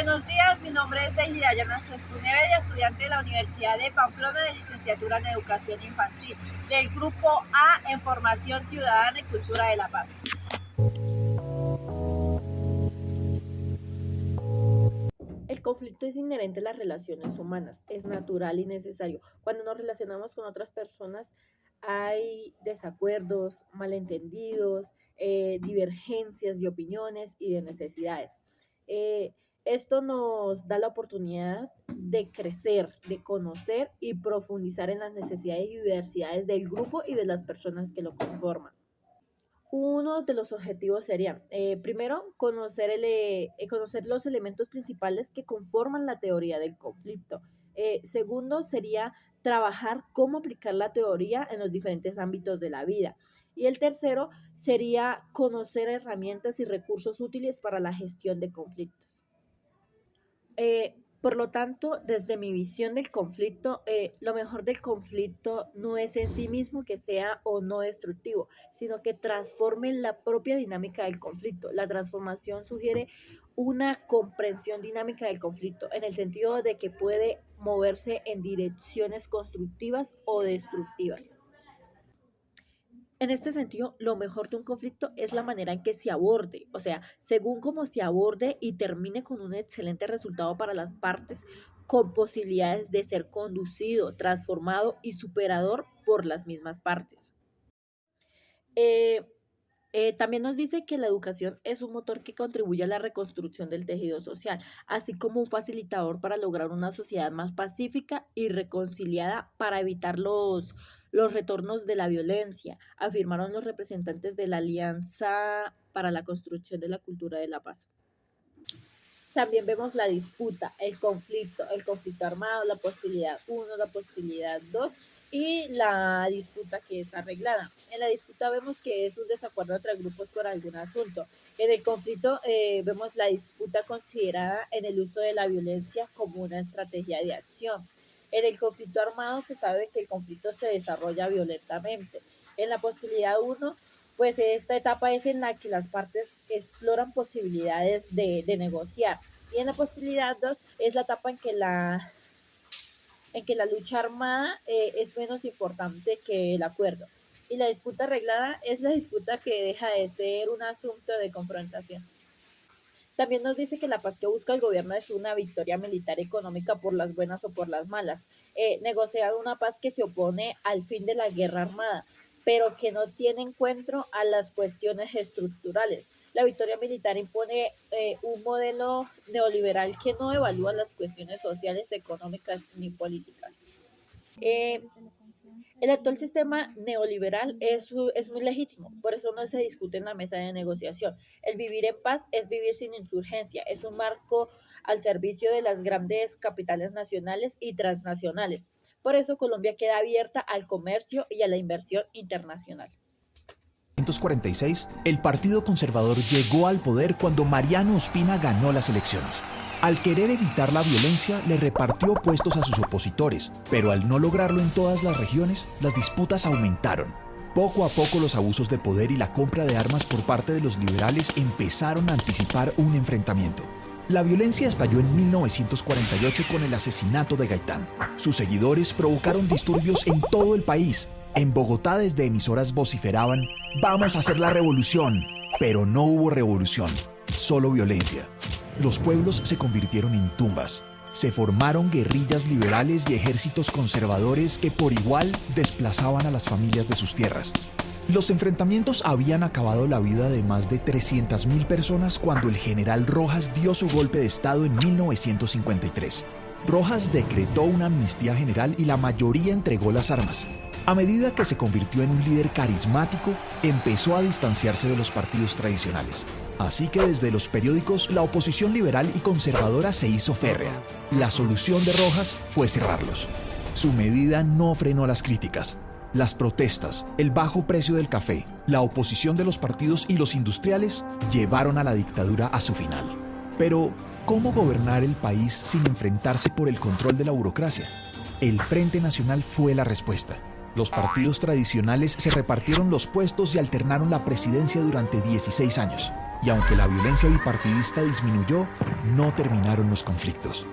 Buenos días, mi nombre es Deji Dayana Suescunevia, estudiante de la Universidad de Pamplona de licenciatura en Educación Infantil, del Grupo A en Formación Ciudadana y Cultura de la Paz. El conflicto es inherente a las relaciones humanas, es natural y necesario. Cuando nos relacionamos con otras personas hay desacuerdos, malentendidos, divergencias de opiniones y de necesidades. Eh, Esto nos da la oportunidad de crecer, de conocer y profundizar en las necesidades y diversidades del grupo y de las personas que lo conforman. Uno de los objetivos sería, primero, conocer los elementos principales que conforman la teoría del conflicto. Segundo, sería trabajar cómo aplicar la teoría en los diferentes ámbitos de la vida. Y el tercero sería conocer herramientas y recursos útiles para la gestión de conflictos. Por lo tanto, desde mi visión del conflicto, lo mejor del conflicto no es en sí mismo que sea o no destructivo, sino que transforme la propia dinámica del conflicto. La transformación sugiere una comprensión dinámica del conflicto, en el sentido de que puede moverse en direcciones constructivas o destructivas. En este sentido, lo mejor de un conflicto es la manera en que se aborde, o sea, según cómo se aborde y termine con un excelente resultado para las partes, con posibilidades de ser conducido, transformado y superador por las mismas partes. Eh, También nos dice que la educación es un motor que contribuye a la reconstrucción del tejido social, así como un facilitador para lograr una sociedad más pacífica y reconciliada para evitar los retornos de la violencia, afirmaron los representantes de la Alianza para la Construcción de la Cultura de la Paz. También vemos la disputa, el conflicto armado, la posibilidad uno, la posibilidad 2 y la disputa que es arreglada. En la disputa vemos que es un desacuerdo entre grupos por algún asunto. En el conflicto vemos la disputa considerada en el uso de la violencia como una estrategia de acción. En el conflicto armado se sabe que el conflicto se desarrolla violentamente. En la posibilidad uno, pues esta etapa es en la que las partes exploran posibilidades de negociar. Y en la posibilidad 2 es la etapa en que la lucha armada es menos importante que el acuerdo. Y la disputa arreglada es la disputa que deja de ser un asunto de confrontación. También nos dice que la paz que busca el gobierno es una victoria militar económica por las buenas o por las malas. Negociar una paz que se opone al fin de la guerra armada, pero que no tiene encuentro a las cuestiones estructurales. La victoria militar impone un modelo neoliberal que no evalúa las cuestiones sociales, económicas ni políticas. Eh, el actual sistema neoliberal es muy legítimo, por eso no se discute en la mesa de negociación. El vivir en paz es vivir sin insurgencia, es un marco al servicio de las grandes capitales nacionales y transnacionales. Por eso Colombia queda abierta al comercio y a la inversión internacional. En 1946, el Partido Conservador llegó al poder cuando Mariano Ospina ganó las elecciones. Al querer evitar la violencia, le repartió puestos a sus opositores, pero al no lograrlo en todas las regiones, las disputas aumentaron. Poco a poco los abusos de poder y la compra de armas por parte de los liberales empezaron a anticipar un enfrentamiento. La violencia estalló en 1948 con el asesinato de Gaitán. Sus seguidores provocaron disturbios en todo el país. En Bogotá desde emisoras vociferaban: "Vamos a hacer la revolución", pero no hubo revolución, solo violencia. Los pueblos se convirtieron en tumbas. Se formaron guerrillas liberales y ejércitos conservadores que por igual desplazaban a las familias de sus tierras. Los enfrentamientos habían acabado la vida de más de 300.000 personas cuando el general Rojas dio su golpe de estado en 1953. Rojas decretó una amnistía general y la mayoría entregó las armas. A medida que se convirtió en un líder carismático, empezó a distanciarse de los partidos tradicionales. Así que desde los periódicos, la oposición liberal y conservadora se hizo férrea. La solución de Rojas fue cerrarlos. Su medida no frenó las críticas. Las protestas, el bajo precio del café, la oposición de los partidos y los industriales llevaron a la dictadura a su final. Pero, ¿cómo gobernar el país sin enfrentarse por el control de la burocracia? El Frente Nacional fue la respuesta. Los partidos tradicionales se repartieron los puestos y alternaron la presidencia durante 16 años. Y aunque la violencia bipartidista disminuyó, no terminaron los conflictos.